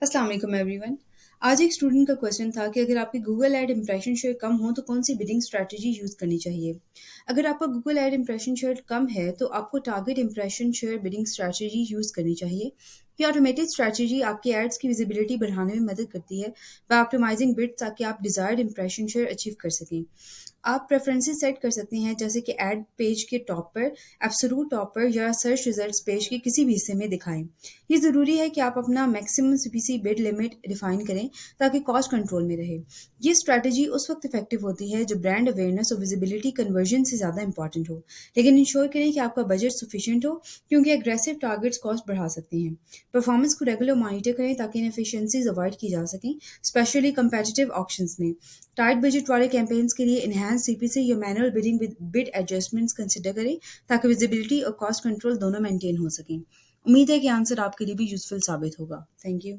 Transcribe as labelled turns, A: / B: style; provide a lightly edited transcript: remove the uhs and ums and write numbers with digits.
A: अस्सलाम वालेकुम एवरीवन। आज एक स्टूडेंट का क्वेश्चन था कि अगर आपकी गूगल ऐड इंप्रेशन शेयर कम हो तो कौन सी बिडिंग स्ट्रैटेजी यूज़ करनी चाहिए। अगर आपका गूगल ऐड इंप्रेशन शेयर कम है तो आपको target impression share bidding strategy use करनी चाहिए। ये ऑटोमेटेड स्ट्रैटेजी आपकी एड्स की विजिबिलिटी बढ़ाने में मदद करती है बाय ऑप्टिमाइजिंग बिड्स ताकि आप डिजायर्ड इंप्रेशन शेयर अचीव कर सकें। आप प्रेफरेंसेस सेट कर सकते हैं जैसे कि ऐड पेज के टॉप पर, एब्सोल्यूट टॉप पर या सर्च रिजल्ट्स पेज के किसी भी हिस्से में दिखाएं। ये ज़रूरी है कि आप अपना maximum CPC bid limit define करें ताकि कॉस्ट कंट्रोल में रहे। ये स्ट्रैटेजी उस वक्त इफेक्टिव होती है जब ब्रांड अवेयरनेस और विजिबिलिटी कन्वर्जन से ज़्यादा इंपॉर्टेंट हो, लेकिन इंश्योर करें कि आपका बजट सफिशिएंट हो क्योंकि एग्रेसिव टारगेट्स कॉस्ट बढ़ा सकते हैं। परफॉर्मेंस को रेगुलर मॉनिटर करें ताकि इनएफिशिएंसीज अवॉइड की जा सकें, स्पेशली कंपेटिटिव ऑप्शंस में। टाइट बजट वाले कैंपेन्स के लिए इनहैंस सीपीसी या manual bidding with bid adjustments consider करें ताकि विजिबिलिटी और कॉस्ट कंट्रोल दोनों मेंटेन हो सकें। उम्मीद है कि आंसर आपके लिए भी यूजफुल साबित होगा। Thank you.